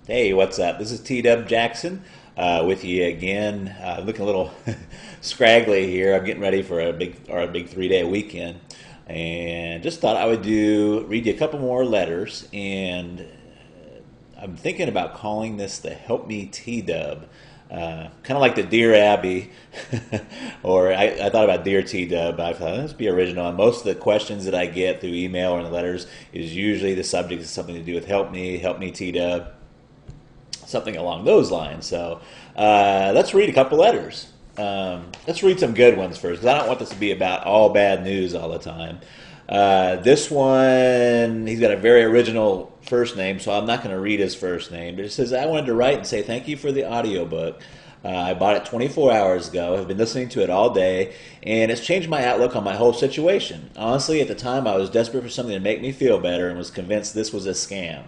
Hey, what's up? This is T-Dub Jackson with you again. Looking a little scraggly here. I'm getting ready for a big 3-day weekend, and just thought I would read you a couple more letters. And I'm thinking about calling this the Help Me T-Dub. Kind of like the Dear Abby, or I thought about Dear T-Dub. I thought let's be original. And most of the questions that I get through email or in the letters is usually the subject is something to do with Help Me T-Dub, something along those lines. So let's read a couple letters. Let's read some good ones first, because I don't want this to be about all bad news all the time. This one, he's got a very original first name, so I'm not going to read his first name. But it says, I wanted to write and say thank you for the audiobook. I bought it 24 hours ago. I've been listening to it all day, and it's changed my outlook on my whole situation. Honestly, at the time, I was desperate for something to make me feel better and was convinced this was a scam.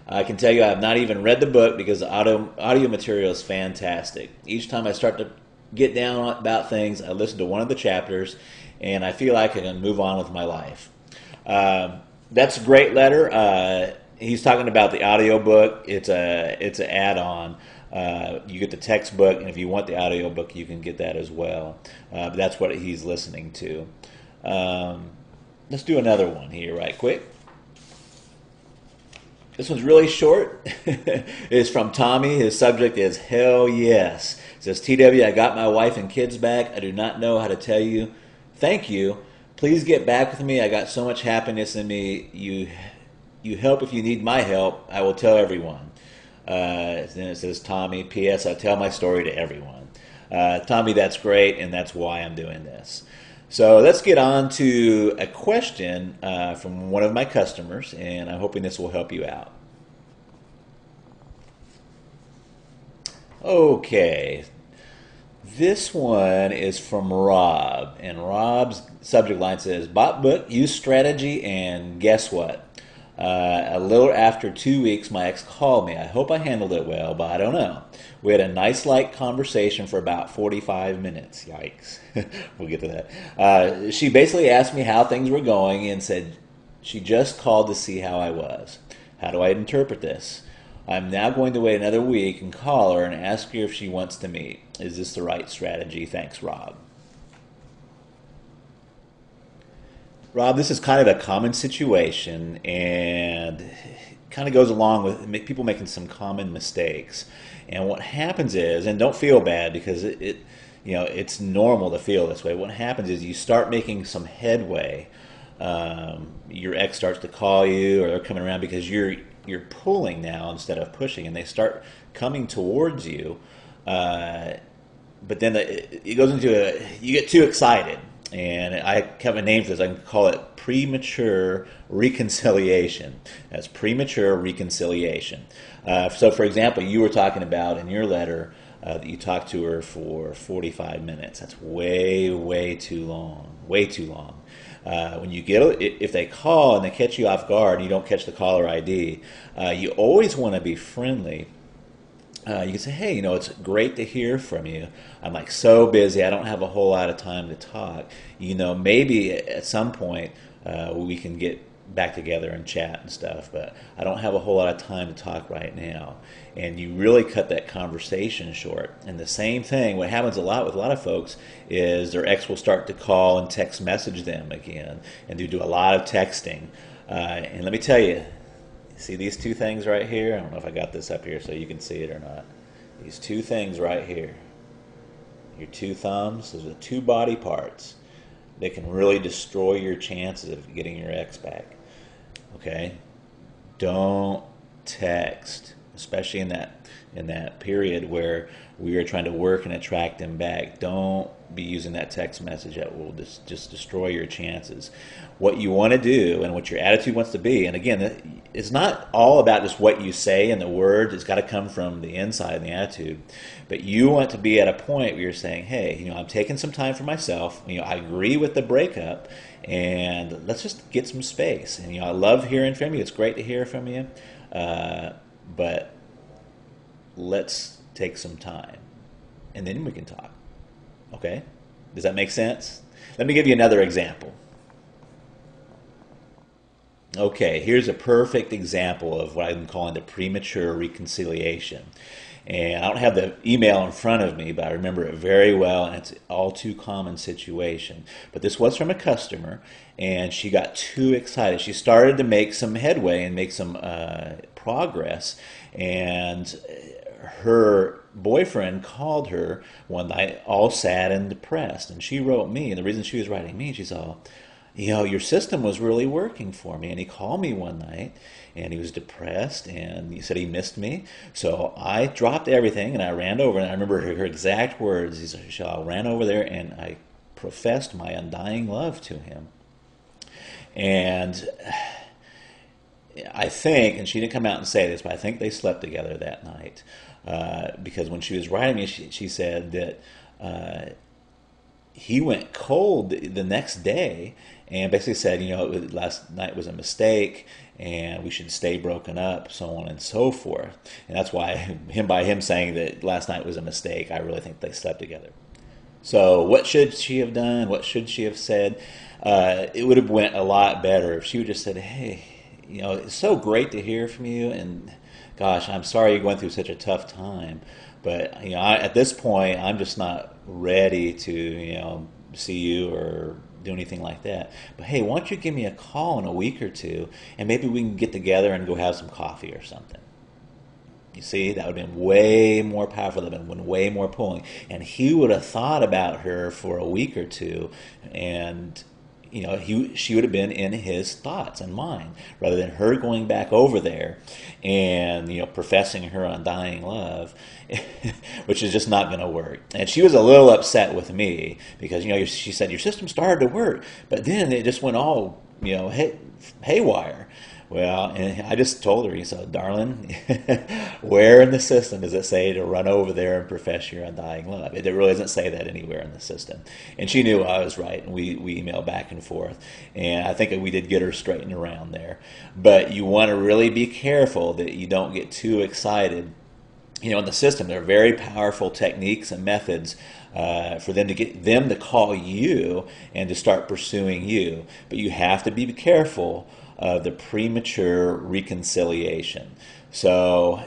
I can tell you I have not even read the book because the audio material is fantastic. Each time I start to get down about things, I listen to one of the chapters, and I feel like I can move on with my life. That's a great letter. He's talking about the audio book. It's an add-on. You get the textbook, and if you want the audio book, you can get that as well. But that's what he's listening to. Let's do another one here right quick. This one's really short. It's from Tommy. His subject is Hell Yes. It says, TW, I got my wife and kids back. I do not know how to tell you thank you. Please get back with me. I got so much happiness in me. You help if you need my help. I will tell everyone. Then it says, Tommy, P.S. I tell my story to everyone. Tommy, that's great, and that's why I'm doing this. So let's get on to a question from one of my customers, and I'm hoping this will help you out. Okay, this one is from Rob, and Rob's subject line says, bought book, used strategy, and guess what? A little after 2 weeks, my ex called me. I hope I handled it well, but I don't know. We had a nice, light conversation for about 45 minutes. Yikes. We'll get to that. She basically asked me how things were going and said she just called to see how I was. How do I interpret this? I'm now going to wait another week and call her and ask her if she wants to meet. Is this the right strategy? Thanks, Rob. Rob, this is kind of a common situation, and it kind of goes along with people making some common mistakes. And what happens is, and don't feel bad because it's normal to feel this way. What happens is you start making some headway. Your ex starts to call you, or they're coming around because you're pulling now instead of pushing, and they start coming towards you. But then it goes into you get too excited. And I have a name for this. I can call it premature reconciliation. That's premature reconciliation. So, for example, you were talking about in your letter that you talked to her for 45 minutes. That's way, way too long. Way too long. When you if they call and they catch you off guard and you don't catch the caller ID, you always want to be friendly. You can say, hey, it's great to hear from you. I'm like so busy, I don't have a whole lot of time to talk. Maybe at some point we can get back together and chat and stuff, but I don't have a whole lot of time to talk right now. And you really cut that conversation short. And the same thing, what happens a lot with a lot of folks is their ex will start to call and text message them again, and do a lot of texting. And let me tell you, see these two things right here? I don't know if I got this up here so you can see it or not. These two things right here. Your two thumbs, those are the two body parts that can really destroy your chances of getting your ex back. Okay? Don't text, especially in that period where we are trying to work and attract them back. Don't be using that text message. That will just destroy your chances. What you want to do and what your attitude wants to be, and again, it's not all about just what you say and the words. It's got to come from the inside and the attitude. But you want to be at a point where you're saying, hey, I'm taking some time for myself. I agree with the breakup, and let's just get some space. And I love hearing from you. It's great to hear from you, but let's take some time, and then we can talk. Okay? Does that make sense? Let me give you another example. Okay, here's a perfect example of what I'm calling the premature reconciliation. And I don't have the email in front of me, but I remember it very well, and it's all too common situation. But this was from a customer, and she got too excited. She started to make some headway and make some progress, and her boyfriend called her one night all sad and depressed, and she wrote me, and the reason she was writing me, she's all, your system was really working for me. And he called me one night and he was depressed and he said he missed me. So I dropped everything and I ran over, and I remember her exact words. He said, I ran over there and I professed my undying love to him. And I think, and she didn't come out and say this, but I think they slept together that night. Because when she was writing me, she said that he went cold the next day and basically said, last night was a mistake and we should stay broken up, so on and so forth. And that's why by him saying that last night was a mistake, I really think they slept together. So what should she have done? What should she have said? It would have went a lot better if she would just said, hey, it's so great to hear from you, and gosh, I'm sorry you're going through such a tough time. But at this point, I'm just not ready to see you or do anything like that. But hey, why don't you give me a call in a week or two, and maybe we can get together and go have some coffee or something. You see, that would have been way more powerful. That would have been way more pulling. And he would have thought about her for a week or two, and she would have been in his thoughts and mind, rather than her going back over there and professing her undying love, which is just not going to work. And she was a little upset with me because she said your system started to work, but then it just went all haywire. Well, and I just told her, so darling, where in the system does it say to run over there and profess your undying love? It really doesn't say that anywhere in the system. And she knew I was right, and we emailed back and forth. And I think we did get her straightened around there. But you want to really be careful that you don't get too excited. In the system, there are very powerful techniques and methods for them to get them to call you and to start pursuing you. But you have to be careful of the premature reconciliation. So,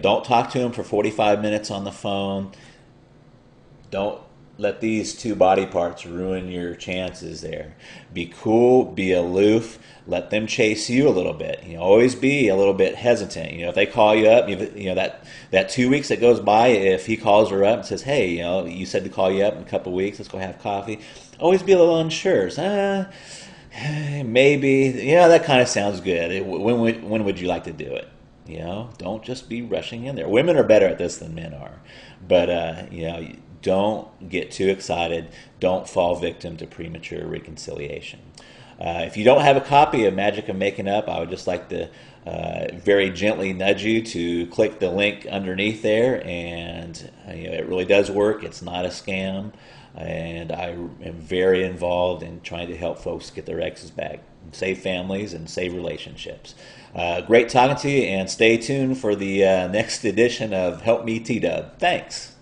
don't talk to him for 45 minutes on the phone. Don't let these two body parts ruin your chances there. Be cool, be aloof, let them chase you a little bit. Always be a little bit hesitant. If they call you up, that 2 weeks that goes by, if he calls her up and says, hey, you said to call you up in a couple of weeks, let's go have coffee. Always be a little unsure. Maybe, that kind of sounds good. When would you like to do it? Don't just be rushing in there. Women are better at this than men are. But, don't get too excited. Don't fall victim to premature reconciliation. If you don't have a copy of Magic of Making Up, I would just like to very gently nudge you to click the link underneath there. And it really does work. It's not a scam. And I am very involved in trying to help folks get their exes back, save families, and save relationships. Great talking to you, and stay tuned for the next edition of Help Me T-Dub. Thanks.